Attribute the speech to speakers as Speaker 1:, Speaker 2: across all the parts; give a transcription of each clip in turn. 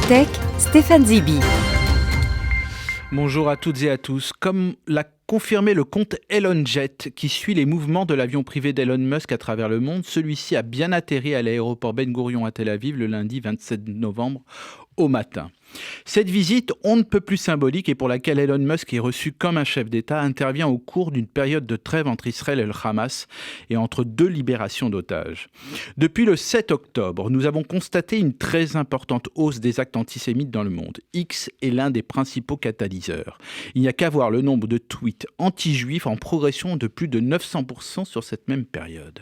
Speaker 1: Tech, Stéphane Zibi.
Speaker 2: Bonjour à toutes et à tous. Comme l'a confirmé le compte ElonJet, qui suit les mouvements de l'avion privé d'Elon Musk à travers le monde, celui-ci a bien atterri à l'aéroport Ben Gurion à Tel Aviv le lundi 27 novembre au matin. Cette visite, on ne peut plus symbolique et pour laquelle Elon Musk est reçu comme un chef d'État, intervient au cours d'une période de trêve entre Israël et le Hamas et entre deux libérations d'otages. Depuis le 7 octobre, nous avons constaté une très importante hausse des actes antisémites dans le monde. X est l'un des principaux catalyseurs. Il n'y a qu'à voir le nombre de tweets anti-juifs en progression de plus de 900% sur cette même période.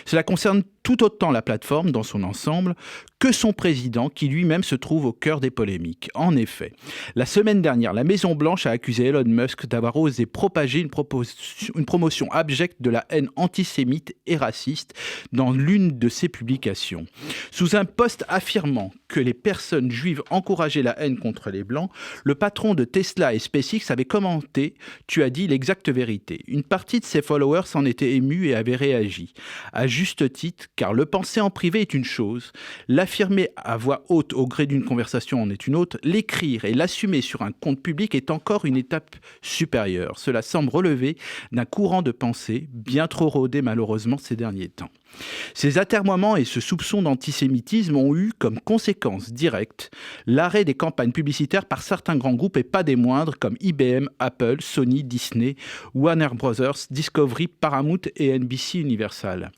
Speaker 2: Cela concerne tout autant la plateforme dans son ensemble que son président qui lui-même se trouve au cœur des polémiques. En effet, la semaine dernière, la Maison-Blanche a accusé Elon Musk d'avoir osé propager une promotion abjecte de la haine antisémite et raciste dans l'une de ses publications. Sous un post affirmant que les personnes juives encourageaient la haine contre les Blancs, le patron de Tesla et SpaceX avait commenté « Tu as dit l'exacte vérité ». Une partie de ses followers s'en était émue et avait réagi. À juste titre, car le penser en privé est une chose, l'affirmer à voix haute au gré d'une conversation en est une autre, l'écrire et l'assumer sur un compte public est encore une étape supérieure. Cela semble relever d'un courant de pensée bien trop rodé malheureusement ces derniers temps. Ces atermoiements et ce soupçon d'antisémitisme ont eu comme conséquence directe l'arrêt des campagnes publicitaires par certains grands groupes et pas des moindres comme IBM, Apple, Sony, Disney, Warner Bros, Discovery, Paramount et NBC Universal.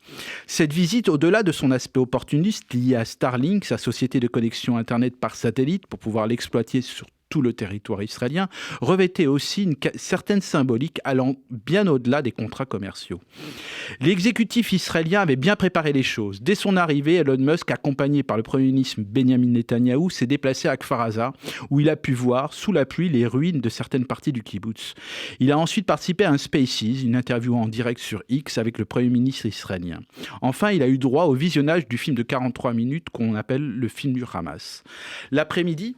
Speaker 2: Cette visite, au-delà de son aspect opportuniste lié à Starlink, sa société de connexion Internet par satellite pour pouvoir l'exploiter sur tout le territoire israélien, revêtait aussi une certaine symbolique allant bien au-delà des contrats commerciaux. L'exécutif israélien avait bien préparé les choses. Dès son arrivée, Elon Musk, accompagné par le Premier ministre Benjamin Netanyahou, s'est déplacé à Kfar Aza, où il a pu voir, sous la pluie, les ruines de certaines parties du kibbutz. Il a ensuite participé à un Spaces, une interview en direct sur X avec le Premier ministre israélien. Enfin, il a eu droit au visionnage du film de 43 minutes qu'on appelle le film du Hamas. L'après-midi,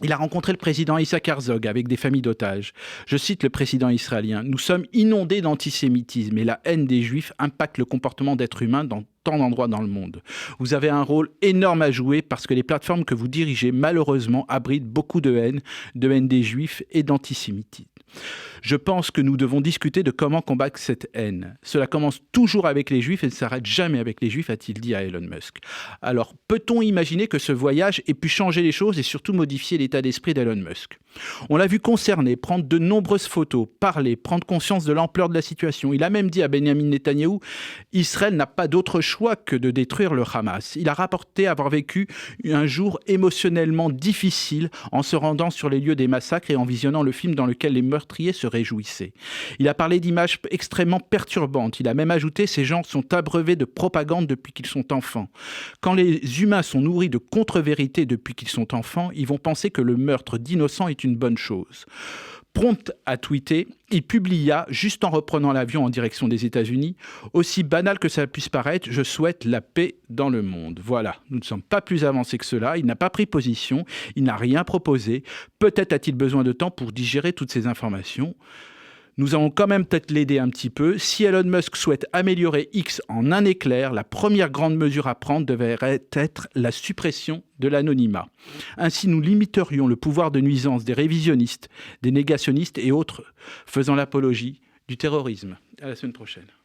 Speaker 2: il a rencontré le président Isaac Herzog avec des familles d'otages. Je cite le président israélien. « Nous sommes inondés d'antisémitisme et la haine des juifs impacte le comportement d'êtres humains dans tant d'endroits dans le monde. Vous avez un rôle énorme à jouer parce que les plateformes que vous dirigez, malheureusement, abritent beaucoup de haine des juifs et d'antisémitisme. Je pense que nous devons discuter de comment combattre cette haine. Cela commence toujours avec les Juifs et ne s'arrête jamais avec les Juifs, a-t-il dit à Elon Musk. Alors, peut-on imaginer que ce voyage ait pu changer les choses et surtout modifier l'état d'esprit d'Elon Musk ? On l'a vu concerner, prendre de nombreuses photos, parler, prendre conscience de l'ampleur de la situation. Il a même dit à Benjamin Netanyahou « Israël n'a pas d'autre choix que de détruire le Hamas ». Il a rapporté avoir vécu un jour émotionnellement difficile en se rendant sur les lieux des massacres et en visionnant le film dans lequel les meurtriers se réjouissaient. Il a parlé d'images extrêmement perturbantes. Il a même ajouté « Ces gens sont abreuvés de propagande depuis qu'ils sont enfants. Quand les humains sont nourris de contre-vérités depuis qu'ils sont enfants, ils vont penser que le meurtre d'innocents est une bonne chose ». Prompt à tweeter, il publia, juste en reprenant l'avion en direction des États-Unis, « Aussi banal que ça puisse paraître, je souhaite la paix dans le monde. » Voilà, nous ne sommes pas plus avancés que cela. Il n'a pas pris position, il n'a rien proposé. Peut-être a-t-il besoin de temps pour digérer toutes ces informations. Nous allons quand même peut-être l'aider un petit peu. Si Elon Musk souhaite améliorer X en un éclair, la première grande mesure à prendre devrait être la suppression de l'anonymat. Ainsi, nous limiterions le pouvoir de nuisance des révisionnistes, des négationnistes et autres faisant l'apologie du terrorisme. À la semaine prochaine.